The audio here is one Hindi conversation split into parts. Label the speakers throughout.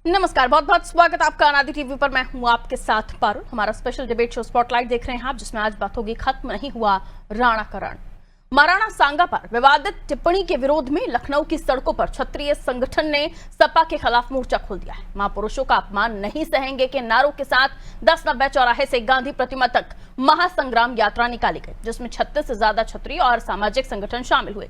Speaker 1: नमस्कार, बहुत बहुत स्वागत आपका अनादि टीवी पर। मैं हूं आपके साथ पारुल। हमारा स्पेशल डिबेट शो स्पॉटलाइट देख रहे हैं आप, जिसमें आज बात होगी खत्म नहीं हुआ राणाकरण। महाराणा सांगा पर विवादित टिप्पणी के विरोध में लखनऊ की सड़कों पर क्षत्रिय संगठन ने सपा के खिलाफ मोर्चा खोल दिया है। महापुरुषों का अपमान नहीं सहेंगे के नारों के साथ 10 नब्बे चौराहे से गांधी प्रतिमा तक महासंग्राम यात्रा निकाली गई, जिसमें 36 से ज्यादा क्षत्रिय और सामाजिक संगठन शामिल हुए।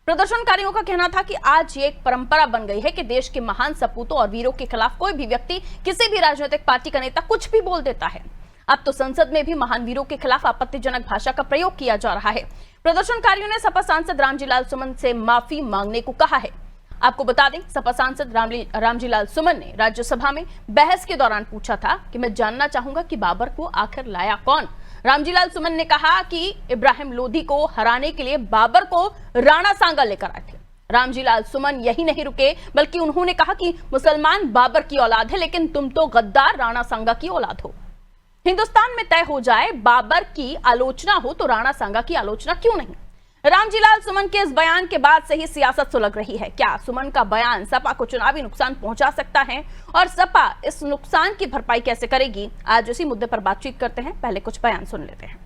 Speaker 1: प्रदर्शनकारियों का कहना था कि आज ये एक परंपरा बन गई है कि देश के महान सपूतों और वीरों के खिलाफ कोई भी व्यक्ति, किसी भी राजनीतिक पार्टी का नेता कुछ भी बोल देता है। अब तो संसद में भी महान वीरों के खिलाफ आपत्तिजनक भाषा का प्रयोग किया जा रहा है। प्रदर्शनकारियों ने सपा सांसद रामजी लाल सुमन से माफी मांगने को कहा है। आपको बता दें, सपा सांसद रामजी लाल सुमन ने राज्यसभा में बहस के दौरान पूछा था कि मैं जानना चाहूंगा कि बाबर को आखिर लाया कौन। रामजी लाल सुमन ने कहा कि इब्राहिम लोधी को हराने के लिए बाबर को राणा सांगा लेकर आए थे। रामजी लाल सुमन यही नहीं रुके, बल्कि उन्होंने कहा कि मुसलमान बाबर की औलाद है, लेकिन तुम तो गद्दार राणा सांगा की औलाद हो। हिंदुस्तान में तय हो जाए बाबर की आलोचना हो तो राणा सांगा की आलोचना क्यों नहीं। रामजी लाल सुमन के इस बयान के बाद से ही सियासत सुलग रही है। क्या सुमन का बयान सपा को चुनावी नुकसान पहुंचा सकता है, और सपा इस नुकसान की भरपाई कैसे करेगी? आज उसी मुद्दे पर बातचीत करते हैं। पहले कुछ बयान सुन लेते हैं।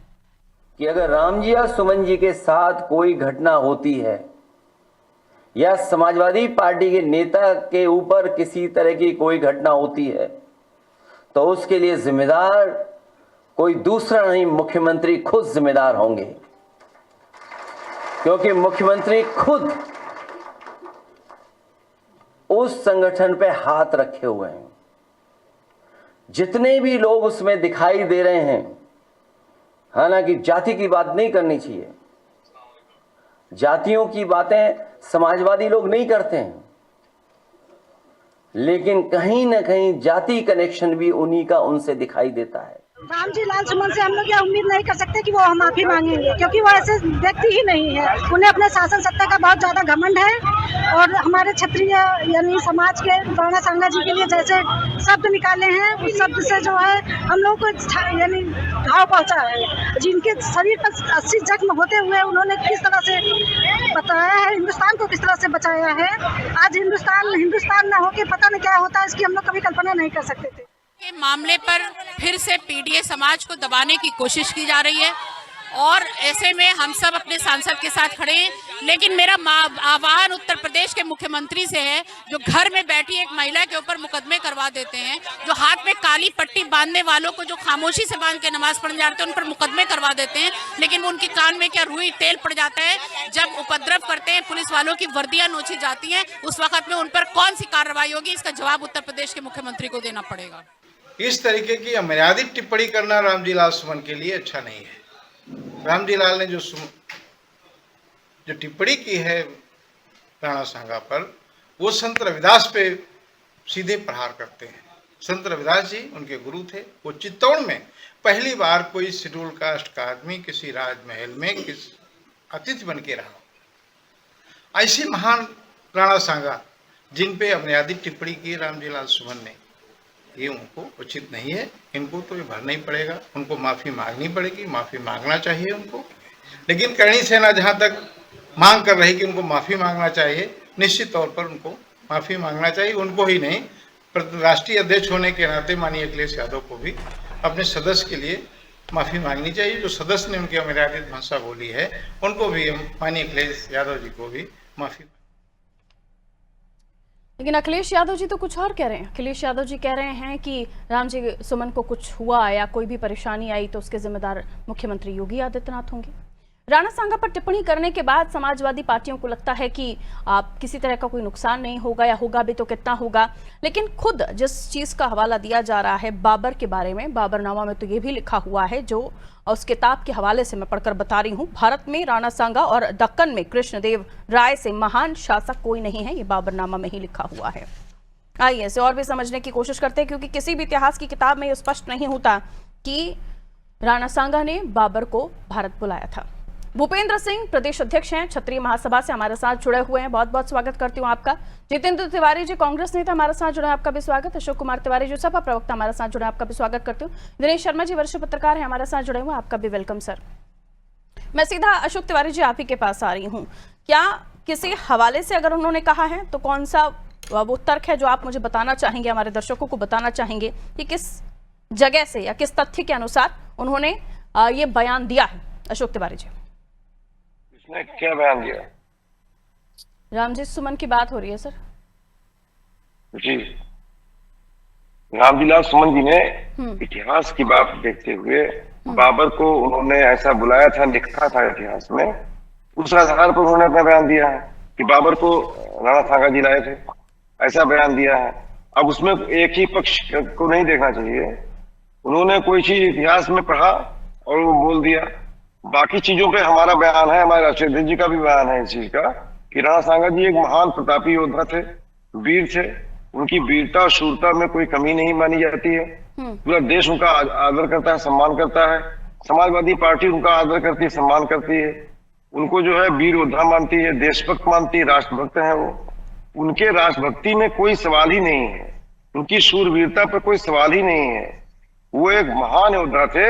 Speaker 2: कि अगर रामजी और सुमन जी के साथ कोई घटना होती है या समाजवादी पार्टी के नेता के ऊपर किसी तरह की कोई घटना होती है, तो उसके लिए जिम्मेदार कोई दूसरा नहीं, मुख्यमंत्री खुद जिम्मेदार होंगे, क्योंकि मुख्यमंत्री खुद उस संगठन पे हाथ रखे हुए हैं। जितने भी लोग उसमें दिखाई दे रहे हैं, हालांकि जाति की बात नहीं करनी चाहिए, जातियों की बातें समाजवादी लोग नहीं करते हैं, लेकिन कहीं ना कहीं जाति कनेक्शन भी उन्हीं का उनसे दिखाई देता है।
Speaker 3: रामजी लाल सुमन से हम लोग यह उम्मीद नहीं कर सकते कि वो हम माफी मांगेंगे, क्योंकि वो ऐसे व्यक्ति ही नहीं है। उन्हें अपने शासन सत्ता का बहुत ज्यादा घमंड है, और हमारे क्षत्रिय यानी समाज के राणा सांगा जी के लिए जैसे शब्द निकाले हैं, उस शब्द से जो है हम लोग को यानी घाव पहुंचा है। जिनके शरीर पर 80 जख्म होते हुए उन्होंने किस तरह से बताया है, हिंदुस्तान को किस तरह से बचाया है। आज हिंदुस्तान न होके पता नहीं क्या होता है, इसकी हम लोग कभी कल्पना नहीं कर सकते थे।
Speaker 4: के मामले पर फिर से पीडीए समाज को दबाने की कोशिश की जा रही है, और ऐसे में हम सब अपने सांसद के साथ खड़े हैं। लेकिन मेरा आह्वान उत्तर प्रदेश के मुख्यमंत्री से है, जो घर में बैठी एक महिला के ऊपर मुकदमे करवा देते हैं, जो हाथ में काली पट्टी बांधने वालों को जो खामोशी से बांध के नमाज पढ़ने जाते हैं उन पर मुकदमे करवा देते हैं, लेकिन उनकी कान में क्या रुई तेल पड़ जाता है। जब उपद्रव करते हैं, पुलिस वालों की वर्दियां नोची जाती हैं, उस वक्त में उन पर कौन सी कार्रवाई होगी, इसका जवाब उत्तर प्रदेश के मुख्यमंत्री को देना पड़ेगा।
Speaker 5: इस तरीके की अमर्यादित टिप्पणी करना रामजी लाल सुमन के लिए अच्छा नहीं है। रामजी लाल ने जो टिप्पणी की है राणा सांगा पर, वो संत रविदास पे सीधे प्रहार करते हैं। संत रविदास जी उनके गुरु थे। वो चित्तौड़ में पहली बार कोई शेड्यूल कास्ट का आदमी किसी राजमहल में किस अतिथि बन के रहा। ऐसी महान राणा सांगा जिन पे अमर्यादित टिप्पणी की रामजी लाल सुमन ने, ये उनको उचित नहीं है। इनको तो ये भरना ही पड़ेगा, उनको माफ़ी मांगनी पड़ेगी, माफ़ी मांगना चाहिए उनको। लेकिन करणी सेना जहाँ तक मांग कर रही कि उनको माफ़ी मांगना चाहिए, निश्चित तौर पर उनको माफ़ी मांगना चाहिए। उनको ही नहीं, राष्ट्रीय अध्यक्ष होने के नाते माननीय अखिलेश यादव को भी अपने सदस्य के लिए माफ़ी मांगनी चाहिए। जो सदस्य ने उनकी अमर्यादित भाषा बोली है, उनको भी, माननीय अखिलेश यादव जी को भी माफ़ी।
Speaker 1: लेकिन अखिलेश यादव जी तो कुछ और कह रहे हैं। अखिलेश यादव जी कह रहे हैं कि रामजी सुमन को कुछ हुआ या कोई भी परेशानी आई तो उसके जिम्मेदार मुख्यमंत्री योगी आदित्यनाथ होंगे। राणा सांगा पर टिप्पणी करने के बाद समाजवादी पार्टियों को लगता है कि किसी तरह का कोई नुकसान नहीं होगा, या होगा भी तो कितना होगा। लेकिन खुद जिस चीज का हवाला दिया जा रहा है बाबर के बारे में, बाबरनामा में तो ये भी लिखा हुआ है, जो उस किताब के हवाले से मैं पढ़कर बता रही हूँ। भारत में राणा सांगा और दक्कन में कृष्णदेव राय से महान शासक कोई नहीं है, ये बाबरनामा में ही लिखा हुआ है। आइए इसे और भी समझने की कोशिश करते हैं, क्योंकि किसी भी इतिहास की किताब में ये स्पष्ट नहीं होता कि राणा सांगा ने बाबर को भारत बुलाया था। भूपेंद्र सिंह प्रदेश अध्यक्ष हैं, क्षत्रिय महासभा से हमारे साथ जुड़े हुए हैं। बहुत बहुत स्वागत करती हूं आपका। जितेंद्र तिवारी जी कांग्रेस नेता हमारे साथ जुड़े हैं, आपका भी स्वागत। अशोक कुमार तिवारी जी सपा प्रवक्ता हमारे साथ जुड़े हैं, आपका भी स्वागत करती हूँ। दिनेश शर्मा जी वरिष्ठ पत्रकार हैं, हमारे साथ जुड़े हुए, आपका भी वेलकम सर। मैं सीधा अशोक तिवारी जी आप ही के पास आ रही हूँ। क्या किसी हवाले से अगर उन्होंने कहा है तो कौन सा तो वो तर्क है जो आप मुझे बताना चाहेंगे, हमारे दर्शकों को बताना चाहेंगे कि किस जगह से या किस तथ्य के अनुसार उन्होंने ये बयान दिया है। अशोक तिवारी जी,
Speaker 6: इसने क्या बयान दिया?
Speaker 1: रामजी सुमन की बात हो रही है सर।
Speaker 6: जी, रामजीलाल सुमन जी ने इतिहास की बात देखते हुए बाबर को उन्होंने ऐसा बुलाया था, लिखा था इतिहास में, उस आधार पर उन्होंने अपना बयान दिया है कि बाबर को राणा सांगा जी लाए थे, ऐसा बयान दिया है। अब उसमें एक ही पक्ष को नहीं देखना चाहिए, उन्होंने कोई चीज इतिहास में पढ़ा और वो बोल दिया। बाकी चीजों पे हमारा बयान है, हमारे राष्ट्रीय अध्यक्ष जी का भी बयान है इस चीज का कि राणा सांगा जी एक महान प्रतापी योद्धा थे, वीर थे, उनकी वीरता और शूरता में कोई कमी नहीं मानी जाती है। पूरा देश उनका आदर करता है, सम्मान करता है, समाजवादी पार्टी उनका आदर करती है, सम्मान करती है, उनको जो है वीर योद्धा मानती है, देशभक्त मानती है, राष्ट्रभक्त है वो। उनके राष्ट्रभक्ति में कोई सवाल ही नहीं है, उनकी शूरवीरता पर कोई सवाल ही नहीं है। वो एक महान योद्धा थे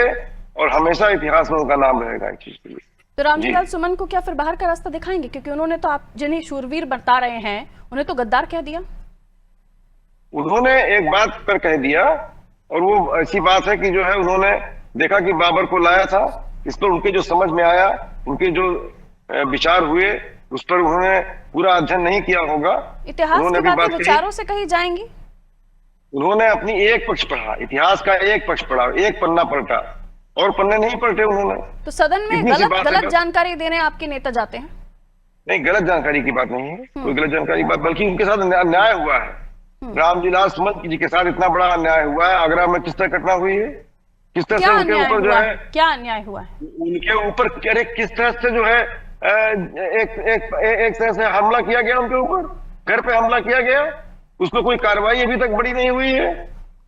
Speaker 6: और हमेशा इतिहास में उनका नाम रहेगा इस चीज के लिए।
Speaker 1: तो रामजीलाल सुमन को क्या फिर बाहर का रास्ता दिखाएंगे? क्योंकि उन्होंने तो आप जिन्हें शूरवीर बता रहे हैं उन्हें तो गद्दार कह दिया।
Speaker 6: उन्होंने एक बात पर कह दिया और वो ऐसी बात है कि जो है उन्होंने देखा कि बाबर को लाया था, इस पर उनके जो समझ में आया, उनके जो विचार हुए, उस पर उन्होंने पूरा अध्ययन नहीं किया होगा।
Speaker 1: इतिहास की बातें विचारों से कही जाएंगी।
Speaker 6: उन्होंने अपनी एक पक्ष पढ़ा, इतिहास का एक पक्ष पढ़ा, एक पन्ना पलटा, और पन्ने नहीं पलटे उन्होंने।
Speaker 1: तो सदन में गलत जानकारी देने आपके नेता जाते हैं?
Speaker 6: नहीं, गलत जानकारी की बात नहीं है, कोई गलत जानकारी की बात, बल्कि उनके साथ अन्याय हुआ है। रामजीलाल सुमन जी के साथ इतना बड़ा अन्याय हुआ है। आगरा में किस तरह घटना हुई है, किस तरह से उनके ऊपर जो है,
Speaker 1: क्या अन्याय हुआ है
Speaker 6: उनके ऊपर, अरे किस तरह से जो है एक तरह से हमला किया गया उनके ऊपर, घर पे हमला किया गया, उसमें कोई कार्रवाई अभी तक बड़ी नहीं हुई है।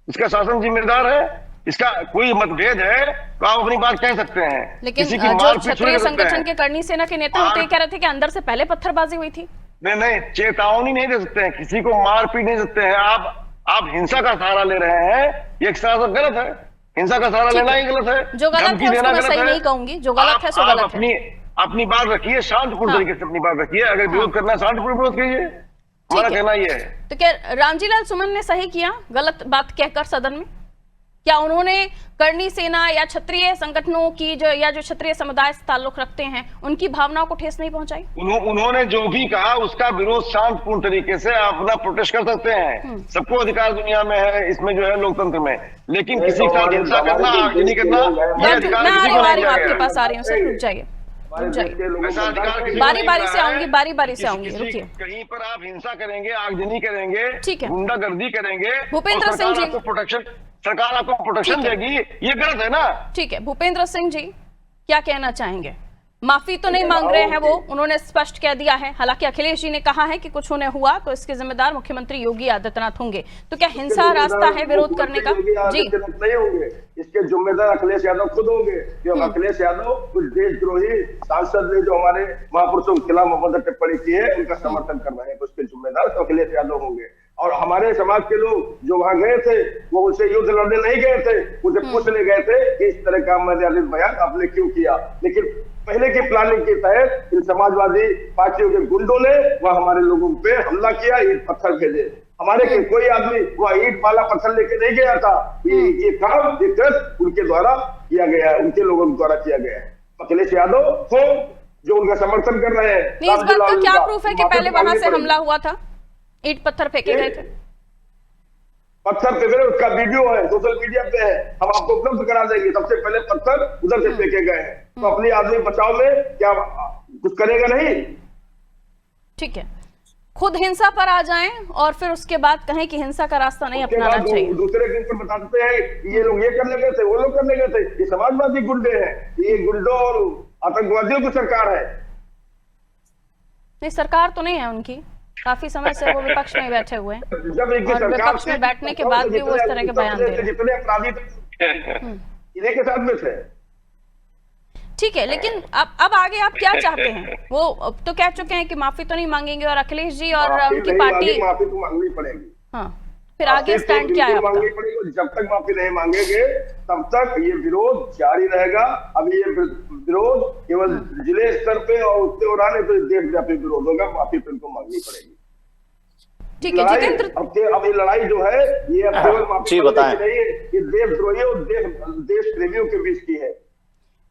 Speaker 6: इसका शासन जिम्मेदार है, इसका कोई मतभेद है तो आप अपनी बात कह सकते हैं।
Speaker 1: लेकिन जो क्षत्रिय संगठन के करनी सेना के नेता होते कह रहे थे कि अंदर से पहले पत्थरबाजी हुई थी।
Speaker 6: नहीं, चेतावनी नहीं दे सकते हैं, किसी को मार पीट नहीं सकते हैं। आप हिंसा का सहारा ले रहे हैं, ये एक सरासर गलत है। हिंसा का सहारा लेना ही गलत है।
Speaker 1: जो गलत है उसको मैं सही नहीं कहूंगी, जो गलत है सो गलत है।
Speaker 6: अपनी बात रखिए, शांतिपूर्ण तरीके से अपनी बात रखिए। अगर विरोध करना है शांतिपूर्ण विरोध कीजिए, हमारा कहना ये है।
Speaker 1: तो क्या रामजीलाल सुमन ने सही किया गलत बात कहकर सदन में? क्या उन्होंने करनी सेना या क्षत्रिय संगठनों की जो क्षत्रिय समुदाय से ताल्लुक रखते हैं उनकी भावनाओं को ठेस नहीं पहुंचाई?
Speaker 6: उन्होंने जो भी कहा उसका विरोध शांतिपूर्ण तरीके से आप अपना प्रोटेस्ट कर सकते हैं, सबको अधिकार दुनिया में है, इसमें जो है लोकतंत्र में। लेकिन किसी का हिंसा करना, आगजनी करना, ये अधिकार किसी को नहीं दिया गया।
Speaker 1: आपके पास आ रही हूँ सर, रुक जाइए। बारी बारी से आऊंगी, बारी से आऊंगी, रुकिए।
Speaker 6: कहीं पर आप हिंसा करेंगे, आगजनी करेंगे,
Speaker 1: ठीक है,
Speaker 6: गुंडागर्दी करेंगे,
Speaker 1: भूपेंद्र सिंह जी,
Speaker 6: सरकार आपको प्रोटेक्शन देगी, ये गलत है ना।
Speaker 1: ठीक है, भूपेंद्र सिंह जी क्या कहना चाहेंगे? माफी तो नहीं मांग रहे हैं वो, उन्होंने स्पष्ट कह दिया है। हालांकि अखिलेश जी ने कहा है कि कुछ उन्हें हुआ तो इसके जिम्मेदार मुख्यमंत्री योगी आदित्यनाथ होंगे। तो क्या हिंसा रास्ता है विरोध करने का? जी
Speaker 7: नहीं होंगे, इसके जिम्मेदार अखिलेश यादव खुद होंगे। जो अखिलेश यादव कुछ देशद्रोही सांसद ने जो हमारे महापुरुषों के खिलाफ अपनी टिप्पणी की है, उनका समर्थन कर रहे हैं, तो उसके जिम्मेदार तो अखिलेश यादव होंगे। और हमारे समाज के लोग जो वहां गए थे वो उनसे युद्ध लड़ने नहीं गए थे, उनसे पूछने गए थे कि इस तरह का मर्यादित बयान आपने क्यों किया। लेकिन पहले की प्लानिंग के तहत इन समाजवादी पार्टियों के गुंडों ने वह हमारे लोगों पे हमला किया, ईंट पत्थर भेजे। हमारे के कोई आदमी वह ईंट वाला पत्थर लेके नहीं गया था। ये काम उनके द्वारा किया गया है, उनके लोगों के द्वारा किया गया है। अखिलेश यादव को जो उनका समर्थन कर रहे हैं,
Speaker 1: इस बात का क्या प्रूफ है कि पहले वहां से हमला हुआ था, ईंट पत्थर फेंके गए थे?
Speaker 7: पत्थर फेंके, उसका वीडियो है, सोशल मीडिया पे है, हम आपको उपलब्ध करा देंगे। सबसे पहले पत्थर उधर से फेंके गए हैं, तो अपनी आदमी बचाव में क्या कुछ करेगा नहीं?
Speaker 1: ठीक है, खुद हिंसा पर आ जाएं और फिर उसके बाद कहें कि हिंसा का रास्ता नहीं अपनाना चाहिए।
Speaker 7: दूसरे के ऊपर बताते हैं ये लोग ये करने गए थे, वो लोग करने गए थे। ये समाजवादी गुंडे हैं, ये गुंडों और आतंकवादियों की सरकार है।
Speaker 1: नहीं, सरकार तो नहीं है उनकी, काफी समय से वो विपक्ष में बैठे हुए हैं और विपक्ष में बैठने के बाद भी वो इस तरह के बयान दे रहे हैं।
Speaker 7: जितने अपराधी इन्हीं के साथ में थे।
Speaker 1: ठीक है, लेकिन अब आगे आप क्या चाहते हैं? वो तो कह चुके हैं कि माफी तो नहीं मांगेंगे और अखिलेश जी और उनकी पार्टी
Speaker 7: माफी तो मांगनी पड़ेगी।
Speaker 1: हाँ, फिर आगे स्टैंड क्या है आपका?
Speaker 7: जब तक माफी नहीं मांगेंगे तब तक ये विरोध जारी रहेगा। अभी ये विरोध केवल जिले स्तर पे और उससे हो रहा नहीं, तो देशव्यापी विरोध होगा। माफी तो इनको मांगनी पड़ेगी।
Speaker 1: ठीक है
Speaker 7: लड़ाई
Speaker 1: जितेंद्र,
Speaker 7: अब ये लड़ाई जो है ये अब केवल माफी
Speaker 6: जी,
Speaker 7: मांगने
Speaker 6: बताएं।
Speaker 7: की नहीं है, ये देशद्रोहियों और देश प्रेमियों के बीच की है।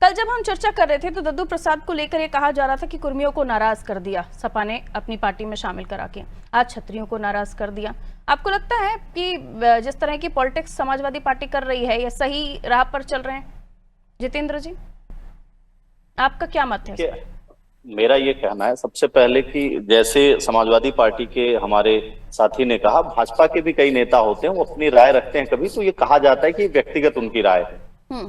Speaker 1: कल जब हम चर्चा कर रहे थे तो दद्दू प्रसाद को लेकर ये कहा जा रहा था कि कुर्मियों को नाराज कर दिया सपा ने अपनी पार्टी में शामिल करा के, आज छत्रियों को नाराज कर दिया। आपको लगता है कि जिस तरह की पॉलिटिक्स समाजवादी पार्टी कर रही है ये सही राह पर चल रहे हैं? जितेंद्र जी, आपका क्या मत है इस पर?
Speaker 8: मेरा ये कहना है सबसे पहले कि जैसे समाजवादी पार्टी के हमारे साथी ने कहा, भाजपा के भी कई नेता होते हैं वो अपनी राय रखते हैं, कभी तो ये कहा जाता है कि व्यक्तिगत उनकी राय है।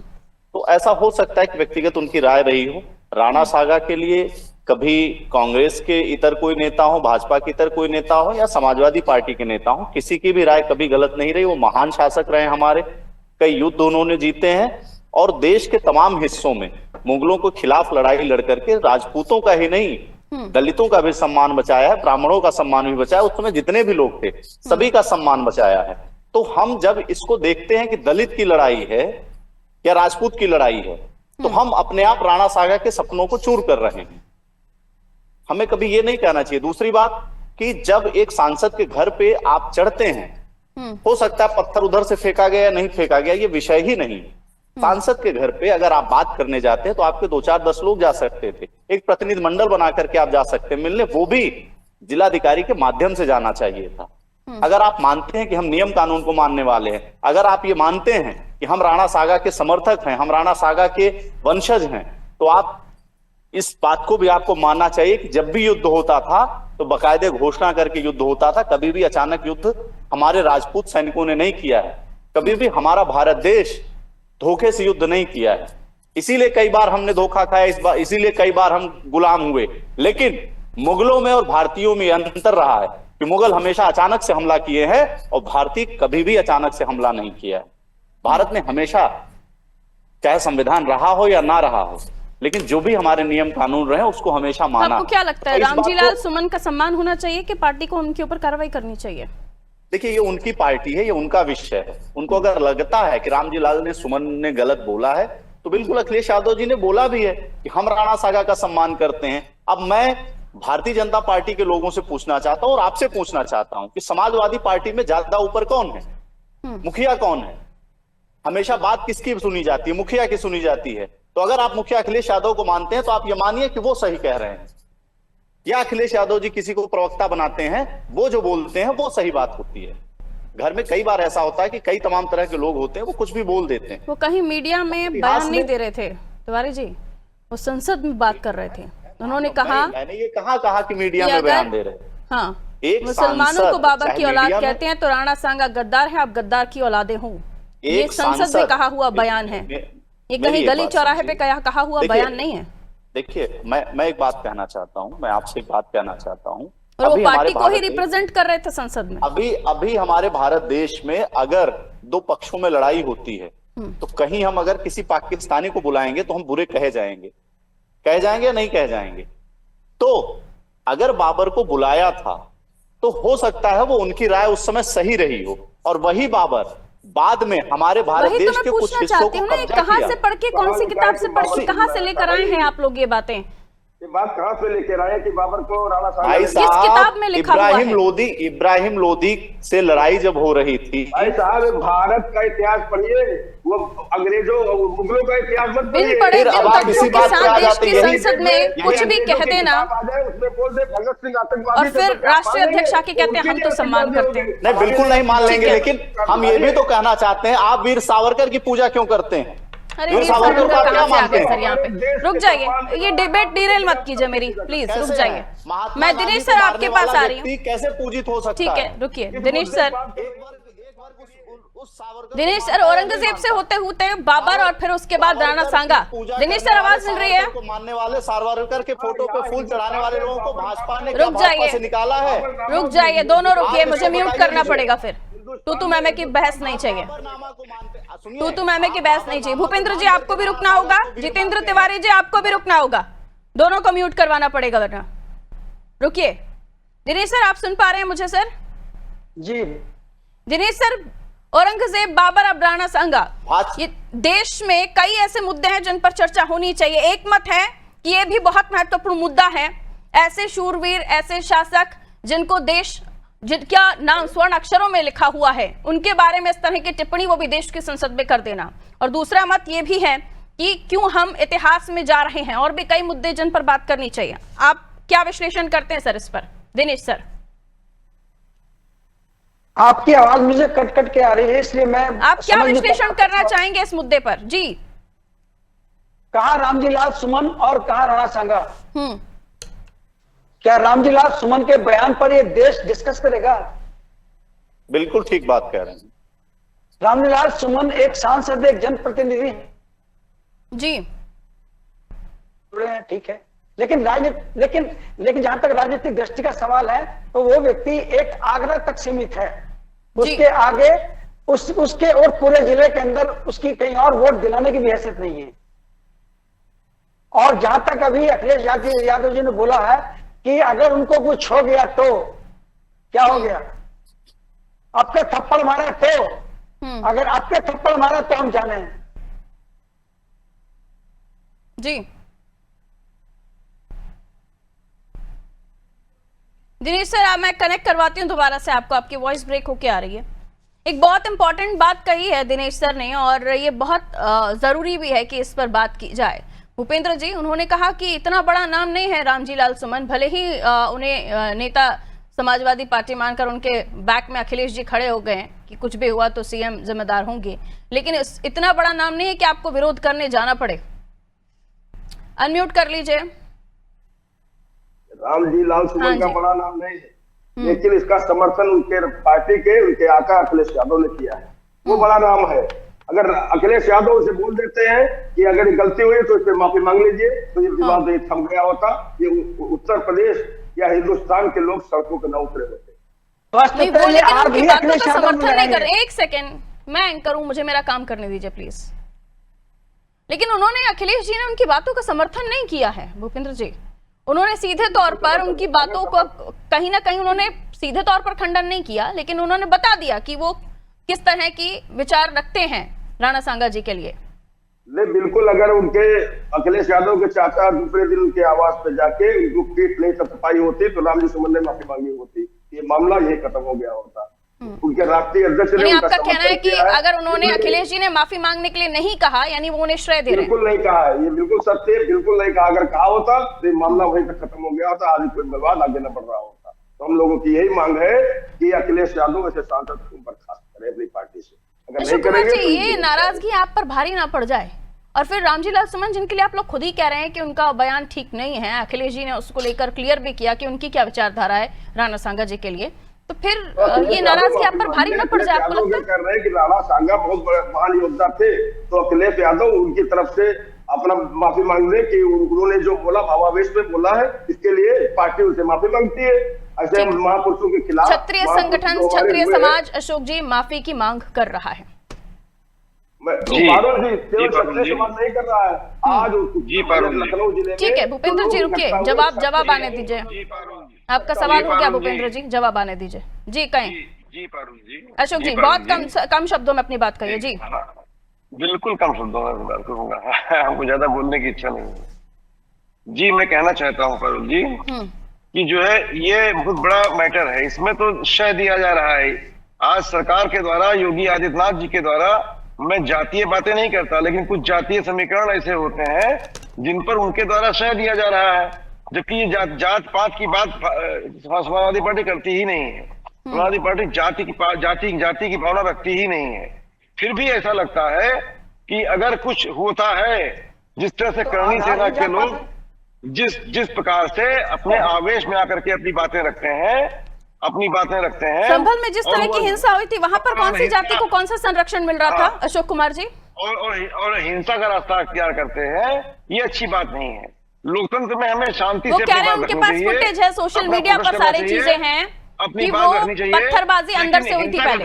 Speaker 8: तो ऐसा हो सकता है कि व्यक्तिगत उनकी राय रही हो। राणा सागा के लिए कभी कांग्रेस के इतर कोई नेता हो, भाजपा के इतर कोई नेता हो या समाजवादी पार्टी के नेता हो, किसी की भी राय कभी गलत नहीं रही। वो महान शासक रहे हमारे, कई युद्ध उन्होंने जीते हैं और देश के तमाम हिस्सों में मुगलों के खिलाफ लड़ाई लड़ करके राजपूतों का ही नहीं दलितों का भी सम्मान बचाया है, ब्राह्मणों का सम्मान भी बचाया, उस समय जितने भी लोग थे सभी का सम्मान बचाया है। तो हम जब इसको देखते हैं कि दलित की लड़ाई है या राजपूत की लड़ाई है, तो हम अपने आप राणा सागा के सपनों को चूर कर रहे हैं। हमें कभी ये नहीं कहना चाहिए। दूसरी बात कि जब एक सांसद के घर पे आप चढ़ते हैं, हो सकता है पत्थर उधर से फेंका गया या नहीं फेंका गया, ये विषय ही नहीं। सांसद के घर पे अगर आप बात करने जाते हैं तो आपके 2-4-10 लोग जा सकते थे, एक प्रतिनिधि मंडल बना करके आप जा सकते हैं मिलने, वो भी जिलाधिकारी के माध्यम से जाना चाहिए था। अगर आप मानते हैं कि हम नियम कानून को मानने वाले हैं, अगर आप ये मानते हैं कि हम राणा सागा के समर्थक हैं, हम राणा सागा के वंशज हैं, तो आप इस बात को भी आपको मानना चाहिए कि जब भी युद्ध होता था तो बाकायदे घोषणा करके युद्ध होता था। कभी भी अचानक युद्ध हमारे राजपूत सैनिकों ने नहीं किया है, कभी भी हमारा भारत देश धोखे से युद्ध नहीं किया है। इसीलिए कई बार हमने धोखा खाया, इसीलिए कई बार हम गुलाम हुए। लेकिन मुगलों में और भारतीयों में अंतर रहा है कि मुगल हमेशा अचानक से हमला किए हैं और भारतीय कभी भी अचानक से हमला नहीं किया है। भारत ने हमेशा, चाहे संविधान रहा हो या ना रहा हो, लेकिन जो भी हमारे नियम कानून रहे उसको हमेशा माना।
Speaker 1: आपको क्या लगता है, रामजी लाल सुमन का सम्मान होना चाहिए कि पार्टी को उनके ऊपर कार्रवाई करनी चाहिए?
Speaker 8: देखिए, ये उनकी पार्टी है, ये उनका विषय है। उनको अगर लगता है कि रामजी लाल ने, सुमन ने गलत बोला है, तो बिल्कुल अखिलेश यादव जी ने बोला भी है कि हम राणा सागा का सम्मान करते हैं। अब मैं भारतीय जनता पार्टी के लोगों से पूछना चाहता हूं और आपसे पूछना चाहता हूं कि समाजवादी पार्टी में ज्यादा ऊपर कौन है? मुखिया कौन है? हमेशा बात किसकी सुनी जाती है? मुखिया की सुनी जाती है। तो अगर आप मुखिया अखिलेश यादव को मानते हैं तो आप ये मानिए कि वो सही कह रहे हैं, या अखिलेश यादव जी किसी को प्रवक्ता बनाते हैं, वो जो बोलते हैं वो सही बात होती है। घर में कई बार ऐसा होता है कि कई तमाम तरह के लोग होते हैं, वो कुछ भी बोल देते हैं।
Speaker 1: वो कहीं मीडिया में बयान नहीं दे रहे थे तिवारी जी, वो संसद में बात कर रहे थे। उन्होंने कहा,
Speaker 8: मैंने ये कहा कि मीडिया में बयान दे रहे।
Speaker 1: हाँ,
Speaker 8: एक
Speaker 1: मुसलमानों को बाबर की औलाद
Speaker 8: मीडिया में-
Speaker 1: कहते हैं तो राणा सांगा गद्दार है, आप गद्दार की औलादे हो। ये संसद में कहा हुआ बयान है, ये कहीं गली चौराहे पे कहा हुआ बयान नहीं है।
Speaker 8: देखिए, मैं एक बात कहना चाहता हूँ, मैं आपसे एक बात कहना चाहता हूँ।
Speaker 1: और वो पार्टी को ही रिप्रेजेंट कर रहे थे संसद में।
Speaker 8: अभी हमारे भारत देश में अगर दो पक्षों में लड़ाई होती है तो कहीं हम अगर किसी पाकिस्तानी को बुलाएंगे तो हम बुरे कहे जाएंगे या नहीं कहे जाएंगे? तो अगर बाबर को बुलाया था तो हो सकता है वो उनकी राय उस समय सही रही हो, और वही बाबर बाद में हमारे भारत
Speaker 1: वही
Speaker 8: देश
Speaker 1: तो
Speaker 8: के
Speaker 1: मैं
Speaker 8: कुछ
Speaker 1: पूछना
Speaker 8: हिस्सों
Speaker 1: चाहती
Speaker 8: को
Speaker 1: हूँ ना,
Speaker 8: कब्जा
Speaker 1: कहाँ
Speaker 8: किया।
Speaker 1: से पढ़ के, कौन सी किताब से पढ़ के, कहाँ से लेकर आए हैं आप लोग ये बातें?
Speaker 7: ये बात कहाँ से लेकर आए कि बाबर को राणा सागा
Speaker 8: भाई
Speaker 7: ने-
Speaker 1: किस किताब में लिखा हुआ है?
Speaker 8: इब्राहिम लोदी से लड़ाई जब हो रही थी,
Speaker 7: भाई साहब, भारत का इतिहास पढ़िए, वो अंग्रेजों मुगलों का इतिहास मत
Speaker 1: बिन
Speaker 7: पढ़िए।
Speaker 1: पढ़े
Speaker 8: फिर अब आप
Speaker 1: बिन
Speaker 8: इसी
Speaker 1: के
Speaker 8: बात पे
Speaker 1: साथ
Speaker 8: आ
Speaker 1: देश
Speaker 8: जाते
Speaker 1: की
Speaker 8: हैं।
Speaker 1: संसद में कुछ भी कह देना
Speaker 7: उसमें बोल दे भगत सिंह आतंकवादी
Speaker 1: और
Speaker 7: थे,
Speaker 1: फिर
Speaker 7: तो क्या
Speaker 1: राष्ट्रीय
Speaker 7: मानेंगे?
Speaker 1: अध्यक्ष आके कहते हैं हम तो सम्मान करते हैं।
Speaker 8: नहीं, बिल्कुल नहीं मान लेंगे।
Speaker 1: ठीक है।
Speaker 8: लेकिन हम ये भी तो कहना चाहते हैं, आप वीर सावरकर की पूजा क्यों करते हैं?
Speaker 1: अरे
Speaker 8: वीर सावरकर को आप क्या
Speaker 1: कहाँ से आ
Speaker 8: मानते
Speaker 1: गए
Speaker 8: हैं?
Speaker 1: सर यहाँ पे? रुक जाइए, ये डिबेट डिरेल मत कीजिए मेरी, प्लीज रुक
Speaker 8: कैसे
Speaker 1: जाइए।
Speaker 8: है? महात्मा
Speaker 1: मैं
Speaker 8: गांधी
Speaker 1: दिनेश
Speaker 8: को
Speaker 1: सर
Speaker 8: मारने
Speaker 1: आपके पास
Speaker 8: वाला
Speaker 1: आ रही हूँ।
Speaker 8: व्यक्ति कैसे पूजित हो सकता
Speaker 1: ठीक है, रुकिए दिनेश सर। दिनेश सर, औरंगजेब से होते होते बाबर और फिर उसके बाद राणा सांगा। दिनेश सर, आवाज मिल रही है?
Speaker 8: को मानने वाले सावरकर के फोटो पे फूल चढ़ाने वाले लोगों को भाजपा ने
Speaker 1: रुक जाइए।
Speaker 8: से निकाला है।
Speaker 1: रुक जाइए, दोनों रुकिए, मुझे म्यूट करना पड़ेगा फिर। तू मैमे की बहस नहीं चाहिए, तू मैमे की बहस नहीं चाहिए। भूपेंद्र जी आपको भी रुकना होगा, जितेंद्र तिवारी जी आपको भी रुकना होगा, दोनों को म्यूट करवाना पड़ेगा वरना। रुकिए दिनेश सर, आप सुन पा रहे हैं मुझे सर?
Speaker 2: जी
Speaker 1: दिनेश सर, औरंगजेब, बाबर, अब राणा सांगा, ये देश में कई ऐसे मुद्दे हैं जिन पर चर्चा होनी चाहिए। एक मत है कि ये भी बहुत महत्वपूर्ण मुद्दा है, ऐसे शूरवीर, ऐसे शासक जिनको देश जिनका नाम स्वर्ण अक्षरों में लिखा हुआ है, उनके बारे में इस तरह की टिप्पणी वो भी देश की संसद में कर देना। और दूसरा मत ये भी है कि क्यों हम इतिहास में जा रहे हैं, और भी कई मुद्दे जिन पर बात करनी चाहिए। आप क्या विश्लेषण करते हैं सर इस पर, दिनेश सर?
Speaker 9: आपकी आवाज मुझे कट कट के आ रही है, इसलिए मैं
Speaker 1: आप क्या विश्लेषण करना चाहेंगे इस मुद्दे पर? जी,
Speaker 9: कहा रामजी लाल सुमन और कहा राणा सांगा। क्या रामजी लाल सुमन के बयान पर ये देश डिस्कस करेगा?
Speaker 8: बिल्कुल ठीक बात कह रहे हैं।
Speaker 9: रामजी लाल सुमन एक सांसद, एक जनप्रतिनिधि
Speaker 1: जी,
Speaker 9: ठीक है, लेकिन लेकिन जहां तक राजनीतिक दृष्टि का सवाल है तो वो व्यक्ति एक आगरा तक सीमित है। उसके आगे उसके और पूरे जिले के अंदर उसकी कहीं और वोट दिलाने की भी हैसियत नहीं है। और जहां तक अभी अखिलेश यादव जी ने बोला है कि अगर उनको कुछ हो गया तो क्या हो गया, आपके थप्पड़ मारा तो, अगर आपके थप्पड़ मारा तो हम जाने
Speaker 1: जी। दिनेश सर, मैं कनेक्ट करवाती हूँ दोबारा से आपको, आपकी वॉइस ब्रेक होके आ रही है। एक बहुत इंपॉर्टेंट बात कही है दिनेश सर ने, और ये बहुत जरूरी भी है कि इस पर बात की जाए। भूपेंद्र जी, उन्होंने कहा कि इतना बड़ा नाम नहीं है रामजी लाल सुमन, भले ही उन्हें नेता समाजवादी पार्टी मानकर उनके बैक में अखिलेश जी खड़े हो गए हैं कि कुछ भी हुआ तो सीएम जिम्मेदार होंगे, लेकिन इतना बड़ा नाम नहीं है कि आपको विरोध करने जाना पड़े। अनम्यूट कर लीजिए।
Speaker 7: रामजी लाल सुमन का बड़ा नाम नहीं है, लेकिन इसका समर्थन उनके पार्टी के उनके आका अखिलेश यादव ने किया है, वो बड़ा नाम है। अगर अखिलेश यादव से बोल देते हैं कि अगर ये गलती हुई तो इस पर माफी मांग लीजिए, तो ये विवाद ये थम गया होता, ये उत्तर प्रदेश या हिंदुस्तान के लोग सड़कों पर न उतरे होते।
Speaker 1: नहीं, वो लेकिन उनकी बातों का समर्थन नहीं कर। एक सेकेंड, मैं एंकर हूं, मुझे मेरा काम करने दीजिए प्लीज। लेकिन उन्होंने, अखिलेश जी ने उनकी बातों का समर्थन नहीं किया है भूपेंद्र जी। उन्होंने सीधे तौर पर उनकी बातों को कहीं ना कहीं उन्होंने सीधे तौर पर खंडन नहीं किया, लेकिन उन्होंने बता दिया कि वो किस तरह की विचार रखते हैं राणा सांगा जी के लिए।
Speaker 7: नहीं, बिल्कुल। अगर उनके अखिलेश यादव के चाचा दूसरे दिन उनके आवास पे जाके उनको पीठ नहीं थपथपाई होती तो रामजी सुमन ने माफी मांगी होती, ये मामला यही खत्म हो गया होता। उनके राष्ट्रीय अध्यक्ष ने
Speaker 1: आपका कहना है कि अगर उन्होंने अखिलेश जी ने माफी मांगने के लिए नहीं कहा, यानी वो उन्हें श्रेय दे रहे हैं?
Speaker 7: बिल्कुल नहीं कहा है, ये बिल्कुल सत्य है, बिल्कुल नहीं कहा। अगर कहा होता तो ये मामला वहीं तक खत्म हो गया होता, आज कोई विवाद आगे न बढ़ रहा होता। तो हम लोगों की यही मांग है कि अखिलेश यादव ऐसे सांसद को बर्खास्त करे अपनी पार्टी से। अगर नहीं करेंगे तो
Speaker 1: ये नाराजगी आप पर भारी ना पड़ जाए। और फिर रामजी लाल सुमन, जिनके लिए आप लोग खुद ही कह रहे हैं कि उनका बयान ठीक नहीं है, अखिलेश जी ने उसको लेकर क्लियर भी किया कि उनकी क्या विचारधारा है राणा सांगा जी के लिए, तो फिर ये नाराजगी आप पर भारी ना पड़ जाए? आपको लगता है
Speaker 7: कर रहे हैं कि राणा सांगा बहुत बड़े महान योद्धा थे, तो अखिलेश यादव उनकी तरफ से अपना माफी मांग ले कि उन्होंने जो बोला भावावेश में बोला है, इसके लिए पार्टी उनसे माफी मांगती है। ऐसे महापुरुषों के खिलाफ
Speaker 1: क्षत्रिय संगठन, क्षत्रिय समाज अशोक जी माफी की मांग कर रहा है।
Speaker 7: पारुल जी केवल क्षत्रिय समाज नहीं कर रहा है, आज लखनऊ जिले में।
Speaker 1: ठीक है भूपेंद्र जी, रुकिए, जवाब आने दीजिए। आपका सवाल हो गया भूपेंद्र जी, जवाब आने दीजिए। जी कहें।
Speaker 6: जी पारुल जी।
Speaker 1: अशोक जी, बहुत कम शब्दों में अपनी बात कहिए। जी
Speaker 6: बिल्कुल कम शब्दों में बात करूंगा, हमको ज्यादा बोलने की इच्छा नहीं है। जी मैं कहना चाहता हूँ पारुल जी कि जो है ये बहुत बड़ा मैटर है, इसमें तो शय दिया जा रहा है। आज सरकार के द्वारा, योगी आदित्यनाथ जी के द्वारा, मैं जातीय बातें नहीं करता, लेकिन कुछ जातीय समीकरण ऐसे होते हैं जिन पर उनके द्वारा शय दिया जा रहा है, जबकि ये जात पात की बात समाजवादी पार्टी करती ही नहीं है। समाजवादी पार्टी जाति की भावना रखती ही नहीं है। फिर भी ऐसा लगता है कि अगर कुछ होता है, जिस तरह से करणी सेना के लोग जिस प्रकार से अपने आवेश में आकर के अपनी बातें रखते हैं,
Speaker 1: संभल में जिस तरह की हिंसा हुई थी, वहां पर कौन सी जाति को कौन सा संरक्षण मिल रहा था अशोक कुमार जी?
Speaker 6: और हिंसा का रास्ता अख्तियार करते हैं, ये अच्छी बात नहीं है। लोकतंत्र में हमें शांति से
Speaker 1: कह रहे हैं उनके पास फुटेज है, सोशल मीडिया पर सारी चीजें हैं,
Speaker 6: अपनी
Speaker 1: वो पत्थरबाजी अंदर से हुई थी। पहले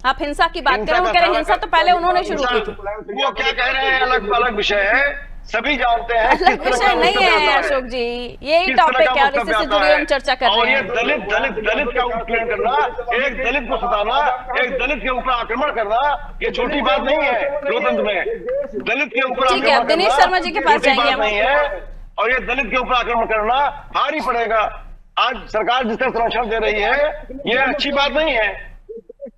Speaker 1: आप हिंसा की बात कर रहे हैं, वो कह रहे हैं हिंसा तो पहले उन्होंने शुरू की थी।
Speaker 6: वो क्या कह रहे हैं अलग विषय है, सभी जानते हैं।
Speaker 1: अलग विषय नहीं है अशोक जी, यही टॉपिक है और इसी से जुड़ी हम चर्चा कर रहे हैं।
Speaker 6: दलित का उत्पीड़न करना, एक दलित को सताना, एक दलित के ऊपर आक्रमण करना, ये छोटी बात नहीं है लोकतंत्र में। दलित के ऊपर
Speaker 1: ठीक है, दिनेश शर्मा जी के पास जाएंगे हम।
Speaker 6: नहीं है, और ये दलित के ऊपर आक्रमण करना भारी पड़ेगा। आज सरकार जिस तरह संरक्षण दे रही है ये अच्छी बात नहीं है।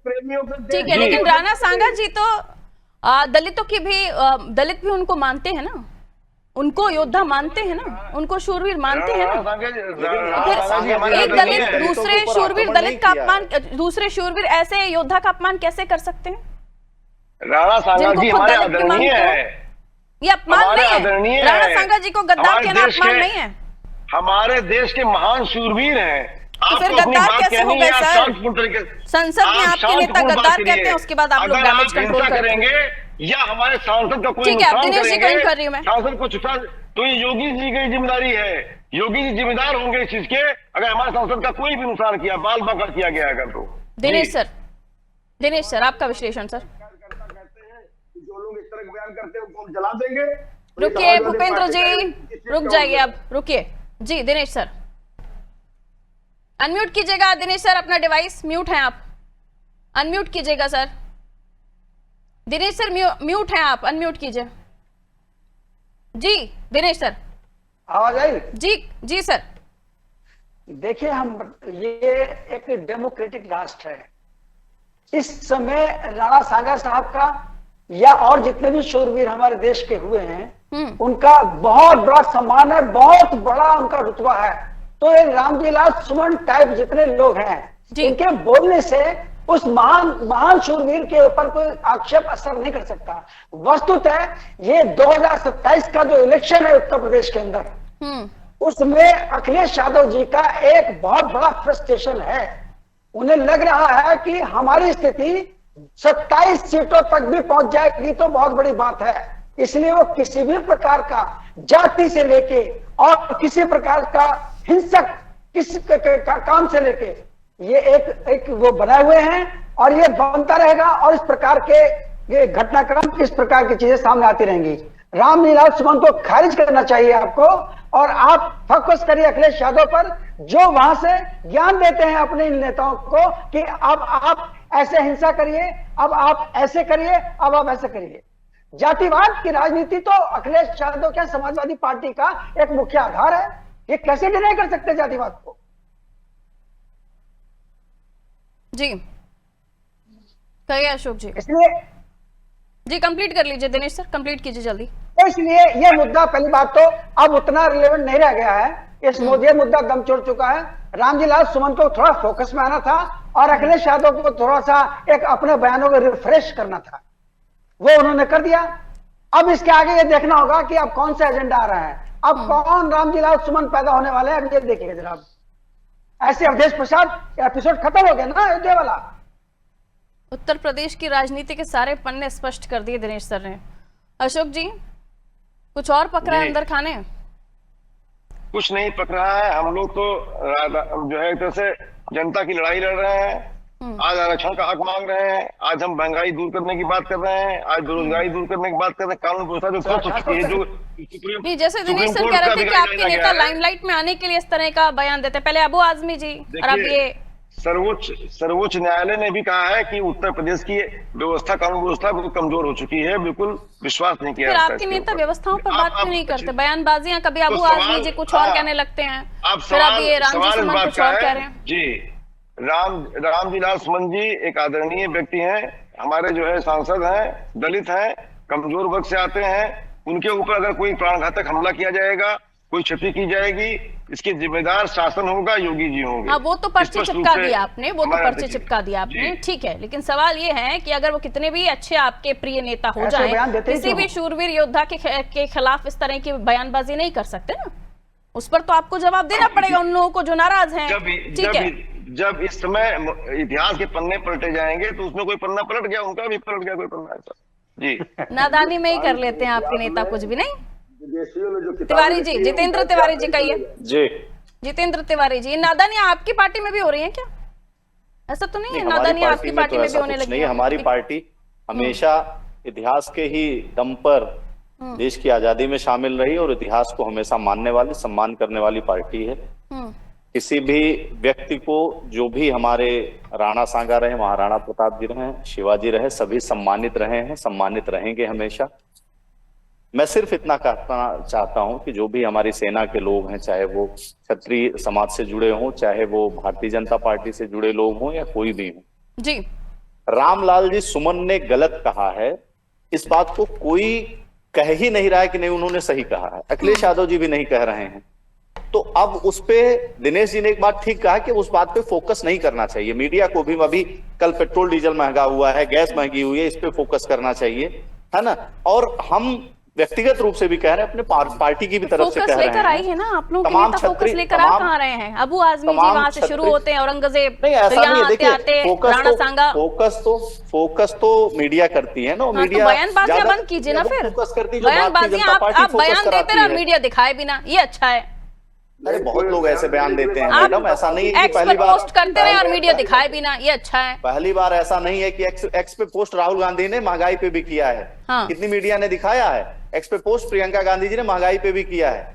Speaker 7: प्रेमियों के
Speaker 1: ठीक है, लेकिन राणा सांगा जी तो दलितों की भी दलित भी उनको मानते हैं ना, उनको योद्धा मानते हैं ना, उनको शूरवीर मानते हैं ना। फिर एक दलित दूसरे शूरवीर दलित का अपमान, दूसरे शूरवीर ऐसे योद्धा का अपमान कैसे कर सकते हैं?
Speaker 6: राणा सांगा
Speaker 1: जिनको
Speaker 6: जी
Speaker 1: खुद
Speaker 6: हमारे
Speaker 1: दलित भी
Speaker 6: आदरणीय
Speaker 1: मानते
Speaker 6: है,
Speaker 1: ये अपमान
Speaker 6: हमारे
Speaker 1: नहीं
Speaker 6: आदरणीय
Speaker 1: है। राणा
Speaker 6: है।
Speaker 1: सांगा जी को गद्दार
Speaker 6: हमारे
Speaker 1: कहना
Speaker 6: देश
Speaker 1: अपमान
Speaker 6: के-
Speaker 1: नहीं है।
Speaker 6: हमारे देश के महान शूरवीर हैं।
Speaker 1: तो फिर
Speaker 6: आपको अपनी
Speaker 1: गद्दार
Speaker 6: बात
Speaker 1: कैसे
Speaker 6: कहनी
Speaker 1: हो गए
Speaker 6: है, आप
Speaker 1: सर?
Speaker 6: शांतिपूर्ण तरीके
Speaker 1: संसद में
Speaker 6: आप
Speaker 1: आपके नेता
Speaker 6: शांतिपूर्ण
Speaker 1: गद्दार
Speaker 6: बात करिए।
Speaker 1: कहते हैं, उसके बाद आप लोग
Speaker 6: अगर
Speaker 1: डैमेज
Speaker 6: आप
Speaker 1: कंट्रोल
Speaker 6: हिंसा
Speaker 1: करते हैं।
Speaker 6: करेंगे या हमारे सांसद का कोई
Speaker 1: ठीक है, अब
Speaker 6: नुकसान
Speaker 1: दिनेश जी को
Speaker 6: करेंगे,
Speaker 1: ही कर रही हूं मैं।
Speaker 6: सांसद को छुटा तो ये योगी जी की जिम्मेदारी है। योगी जी जिम्मेदार होंगे इस चीज के, अगर हमारे सांसद का कोई भी नुकसान किया, बाल बाका किया गया अगर तो।
Speaker 1: दिनेश सर आपका विश्लेषण सर।
Speaker 7: कहते हैं कि जो लोग इस तरह बयान करते हैं उनको हम जला देंगे।
Speaker 1: रुकिए भूपेंद्र जी, रुक जाइए, अब रुकिए जी। दिनेश सर अनम्यूट कीजिएगा। दिनेश सर अपना डिवाइस म्यूट है, आप अनम्यूट कीजिएगा सर। दिनेश सर म्यूट है, आप अनम्यूट कीजिए जी। दिनेश सर
Speaker 9: आवाज आई?
Speaker 1: जी सर।
Speaker 9: देखिए, हम ये एक डेमोक्रेटिक राष्ट्र है। इस समय राणा सांगा साहब का या और जितने भी शूरवीर हमारे देश के हुए हैं उनका बहुत बड़ा सम्मान है, बहुत बड़ा उनका रुतबा है। तो ये रामजी सुमन टाइप जितने लोग हैं इनके बोलने से उस महान शूरवीर के ऊपर कोई आक्षेप असर नहीं कर सकता। वस्तुतः ये 2027 का जो इलेक्शन है उत्तर प्रदेश के अंदर, उसमें अखिलेश यादव जी का एक बहुत बड़ा फ्रस्ट्रेशन है। उन्हें लग रहा है कि हमारी स्थिति 27 सीटों तक भी पहुंच जाएगी तो बहुत बड़ी बात है। इसलिए वो किसी भी प्रकार का जाति से लेके और किसी प्रकार का हिंसक किसी का काम से लेके ये एक वो बनाए हुए हैं और ये बनता रहेगा। और इस प्रकार के ये घटनाक्रम, इस प्रकार की चीजें सामने आती रहेंगी। रामजी सुमन को खारिज करना चाहिए आपको, और आप फोकस करिए अखिलेश यादव पर, जो वहां से ज्ञान देते हैं अपने इन नेताओं को कि अब आप ऐसे हिंसा करिए, अब आप ऐसे करिए, अब आप ऐसे करिए। जातिवाद की राजनीति तो अखिलेश यादव के समाजवादी पार्टी का एक मुख्य आधार है। ये कैसे डिनाई कर सकते जातिवाद को?
Speaker 1: जी कहिए अशोक जी।
Speaker 9: इसलिए
Speaker 1: जी कंप्लीट कर लीजिए दिनेश सर, कंप्लीट कीजिए जल्दी।
Speaker 9: इसलिए ये मुद्दा, पहली बात तो अब उतना रिलेवेंट नहीं रह गया है। इस ये मुद्दा दम छोड़ चुका है। रामजी सुमन को थोड़ा फोकस में आना था और अखिलेश यादव को थोड़ा सा एक अपने बयानों को रिफ्रेश करना था, वो उन्होंने कर दिया। अब इसके आगे ये देखना होगा कि अब कौन सा एजेंडा आ रहा है, अब कौन रामजी सुमन पैदा होने वाले हैं। अब ये देखिएगा जनाब, ऐसे अवधेश प्रसाद एपिसोड खत्म हो गया ना अयोध्या वाला।
Speaker 1: उत्तर प्रदेश की राजनीति के सारे पन्ने स्पष्ट कर दिए दिनेश सर ने। अशोक जी कुछ और पक रहा है अंदर खाने?
Speaker 6: कुछ नहीं पक रहा है। हम लोग तो जो है एक तरह से जनता की लड़ाई लड़ रहे हैं। आज आरक्षण का हक मांग रहे हैं, आज हम महंगाई दूर करने की बात कर रहे हैं, आज बेरोजगारी दूर करने की बात कर रहे हैं, कानून व्यवस्था जो खत्म हो चुकी है, जो
Speaker 1: नहीं, जैसे दिनेश सर कह रहे थे कि आपके नेता लाइमलाइट में आने के लिए इस तरह का बयान देते हैं, पहले अबू आजमी जी और अब ये
Speaker 6: सर्वोच्च न्यायालय ने भी कहा है कि उत्तर प्रदेश की व्यवस्था, कानून व्यवस्था बिल्कुल कमजोर हो चुकी है, बिल्कुल विश्वास नहीं किया
Speaker 1: फिर
Speaker 6: जाता
Speaker 1: आपके
Speaker 6: इसके
Speaker 1: नेता
Speaker 6: ऊपर।
Speaker 1: व्यवस्थाओं पर बात क्यों नहीं करते? बयानबाजियां कभी अबू
Speaker 6: सवाल-
Speaker 1: आजमी जी कुछ और कहने लगते हैं,
Speaker 6: अब
Speaker 1: फिर अब ये रामजी
Speaker 6: सवाल इस
Speaker 1: सुमन
Speaker 6: बात
Speaker 1: कुछ
Speaker 6: का
Speaker 1: और कह
Speaker 6: है
Speaker 1: रहे हैं।
Speaker 6: जी। रामजी सुमन जी एक आदरणीय व्यक्ति हैं, हमारे जो है सांसद हैं, दलित हैं, कमजोर वर्ग से आते हैं। उनके ऊपर अगर कोई प्राणघातक हमला किया जाएगा, कोई क्षति की जाएगी, इसके जिम्मेदार शासन होगा, योगी जी होंगे।
Speaker 1: हाँ वो तो पर्चे
Speaker 6: स्पष्ट रूप
Speaker 1: चिपका
Speaker 6: से
Speaker 1: दिया आपने, वो तो
Speaker 6: हमारा
Speaker 1: पर्चे
Speaker 6: देखिए।
Speaker 1: चिपका दिया आपने,
Speaker 6: जी।
Speaker 1: ठीक है। लेकिन सवाल ये है कि अगर वो कितने भी अच्छे आपके प्रिय नेता हो
Speaker 9: ऐसे बयान
Speaker 1: जाएं,
Speaker 9: देते ही
Speaker 1: किसी
Speaker 9: क्यों
Speaker 1: भी
Speaker 9: हो?
Speaker 1: शूरवीर योद्धा के खिलाफ इस तरह की बयानबाजी नहीं कर सकते ना। उस पर तो आपको जवाब देना पड़ेगा उन लोगों को जो नाराज हैं। ठीक है,
Speaker 6: जब इस समय इतिहास के पन्ने पलटे जाएंगे तो उसमें कोई पन्ना पलट गया, उनका भी पलट गया कोई पन्ना ऐसा। जी
Speaker 1: नादानी में ही कर लेते हैं आपके नेता कुछ भी नहीं।
Speaker 7: विदेशियों ने जो किताबें
Speaker 1: तिवारी जी,
Speaker 7: लिखी है,
Speaker 1: जितेंद्र
Speaker 7: उनका
Speaker 1: तिवारी जी
Speaker 7: क्या
Speaker 1: कहिए।
Speaker 8: जी
Speaker 1: जितेंद्र तिवारी जी, नादानियां आपकी पार्टी में भी हो रही है क्या? ऐसा तो नहीं है नादानियां आपकी पार्टी में भी होने लगी
Speaker 8: नहीं,
Speaker 1: हैं?
Speaker 8: हमारी पार्टी हमेशा इतिहास के ही दम पर देश की आजादी में शामिल रही और इतिहास को हमेशा मानने वाली, सम्मान करने वाली पार्टी है। किसी भी व्यक्ति को, जो भी हमारे राणा सांगा रहे, महाराणा प्रताप जी रहे, शिवाजी रहे, सभी सम्मानित रहे हैं, सम्मानित रहेंगे हमेशा। मैं सिर्फ इतना कहना चाहता हूं कि जो भी हमारी सेना के लोग हैं, चाहे वो क्षत्रिय समाज से जुड़े हों, चाहे वो भारतीय जनता पार्टी से जुड़े लोग हों या कोई भी हो
Speaker 1: जी,
Speaker 8: रामलाल जी सुमन ने गलत कहा है, इस बात को कोई कह ही नहीं रहा है कि नहीं उन्होंने सही कहा है। अखिलेश यादव जी भी नहीं कह रहे हैं। तो अब उस पे दिनेश जी ने एक बात ठीक कहा कि उस बात पे फोकस नहीं करना चाहिए। मीडिया को भी अभी कल पेट्रोल डीजल महंगा हुआ है, गैस महंगी हुई है, इस पे फोकस करना चाहिए, है ना। और हम व्यक्तिगत रूप से भी कह रहे हैं, अपने पार्टी की भी तरफ से कह रहे हैं।
Speaker 1: फोकस लेकर आई है ना आप लोग के नेता, फोकस लेकर आ कहां रहे हैं? अबू आजमी जी वहां से शुरू होते हैं, औरंगजेब,
Speaker 8: नहीं ऐसा नहीं है। देखिए
Speaker 1: राणा सांगा,
Speaker 8: फोकस तो मीडिया करती है ना। मीडिया
Speaker 1: बयानबाजियां बंद कीजिए ना, फिर बयानबाजियां आप बयान देते रहे, मीडिया दिखाए बिना, ये अच्छा है।
Speaker 8: अरे बहुत लोग ऐसे बयान देते हैं मैडम, ऐसा नहीं है कि पहली बार
Speaker 1: पोस्ट करते रहे और मीडिया दिखाए बिना, ये अच्छा है।
Speaker 8: पहली बार ऐसा नहीं है कि एक्स पे पोस्ट राहुल गांधी ने महंगाई पे भी किया है।
Speaker 1: हाँ।
Speaker 8: कितनी मीडिया ने दिखाया है? एक्स पे पोस्ट प्रियंका गांधी जी ने महंगाई पे भी किया है।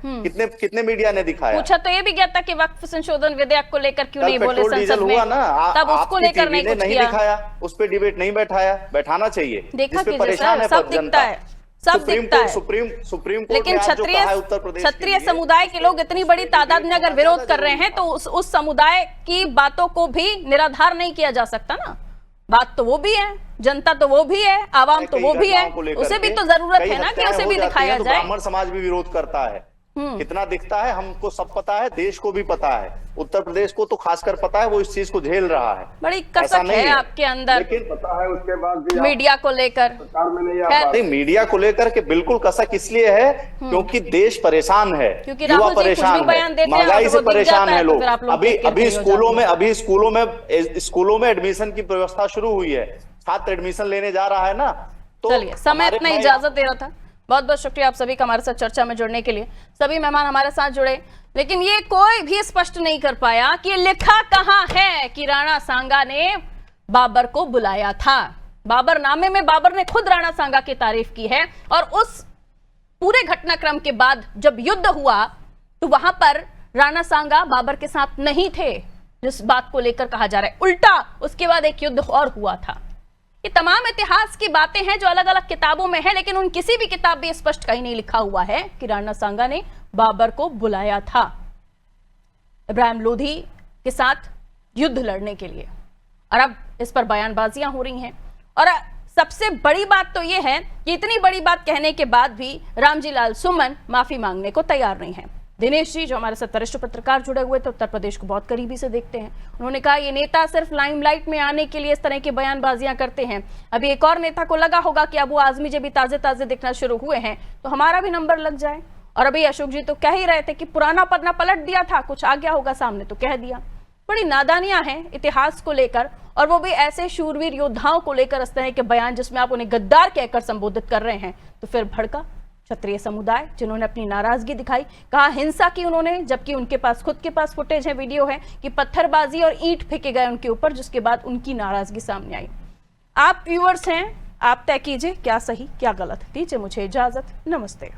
Speaker 8: कितने मीडिया ने दिखाया?
Speaker 1: पूछा तो ये भी गया था कि वक्फ संशोधन विधेयक को लेकर क्यों नहीं बोले संसद में,
Speaker 8: हुआ ना,
Speaker 1: तब उसको लेकर नहीं कुछ किया,
Speaker 8: दिखाया, उस पर डिबेट नहीं बैठाना चाहिए।
Speaker 1: देखा कीजिए सर, सब दिखता है, सब दिखता है।
Speaker 8: सुप्रीम कोर्ट
Speaker 1: लेकिन क्षत्रिय समुदाय के लोग इतनी बड़ी तादाद में अगर विरोध कर रहे हैं तो उस समुदाय की बातों को भी निराधार नहीं किया जा सकता ना। बात तो वो भी है, जनता तो वो भी है, आवाम तो वो भी है, उसे भी तो जरूरत है ना कि उसे भी दिखाया जाए।
Speaker 8: ब्राह्मण समाज भी विरोध करता है, कितना दिखता है हमको सब पता है, देश को भी पता है, उत्तर प्रदेश को तो खासकर पता है, वो इस चीज को झेल रहा है।
Speaker 1: बड़ी कसक है आपके अंदर,
Speaker 8: लेकिन
Speaker 7: पता है उसके बाद भी
Speaker 1: मीडिया को लेकर।
Speaker 8: नहीं, मीडिया को लेकर के बिल्कुल कसक इसलिए है क्योंकि देश परेशान है, युवा परेशान है, महंगाई से परेशान है लोग। अभी स्कूलों में एडमिशन की व्यवस्था शुरू हुई है, छात्र एडमिशन लेने जा रहा है ना। तो
Speaker 1: चलिए, समय इतना इजाजत दे रहा था। बहुत बहुत शुक्रिया आप सभी का हमारे साथ चर्चा में जुड़ने के लिए। सभी मेहमान हमारे साथ जुड़े, लेकिन ये कोई भी स्पष्ट नहीं कर पाया कि लिखा कहां है कि राणा सांगा ने बाबर को बुलाया था। बाबरनामे में बाबर ने खुद राणा सांगा की तारीफ की है, और उस पूरे घटनाक्रम के बाद जब युद्ध हुआ तो वहां पर राणा सांगा बाबर के साथ नहीं थे, जिस बात को लेकर कहा जा रहा है। उल्टा उसके बाद एक युद्ध और हुआ था। ये तमाम इतिहास की बातें हैं जो अलग अलग किताबों में है, लेकिन उन किसी भी किताब में स्पष्ट कहीं नहीं लिखा हुआ है कि राणा सांगा ने बाबर को बुलाया था इब्राहिम लोधी के साथ युद्ध लड़ने के लिए। और अब इस पर बयानबाजियां हो रही हैं, और सबसे बड़ी बात तो यह है कि इतनी बड़ी बात कहने के बाद भी रामजी लाल सुमन माफी मांगने को तैयार नहीं है। दिनेश जी जो हमारे साथ वरिष्ठ पत्रकार जुड़े हुए थे, उत्तर प्रदेश को बहुत करीबी से देखते हैं, उन्होंने कहा ये नेता सिर्फ लाइमलाइट में आने के लिए इस तरह की बयानबाजियां करते हैं। अभी एक और नेता को लगा होगा कि अबू आजमी जब भी ताजे दिखना शुरू हुए हैं तो हमारा भी नंबर लग जाए। और अभी अशोक जी तो कह ही रहे थे कि पुराना पन्ना पलट दिया था, कुछ आ गया होगा सामने तो कह दिया। बड़ी नादानियां हैं इतिहास को लेकर, और वो भी ऐसे शूरवीर योद्धाओं को लेकर इस तरह के बयान जिसमें आप उन्हें गद्दार कहकर संबोधित कर रहे हैं। तो फिर भड़का क्षत्रिय समुदाय जिन्होंने अपनी नाराजगी दिखाई, कहा हिंसा की उन्होंने, जबकि उनके पास खुद के पास फुटेज है, वीडियो है कि पत्थरबाजी और ईंट फेंके गए उनके ऊपर, जिसके बाद उनकी नाराजगी सामने आई। आप व्यूअर्स हैं, आप तय कीजिए क्या सही क्या गलत। दीजिए मुझे इजाजत, नमस्ते।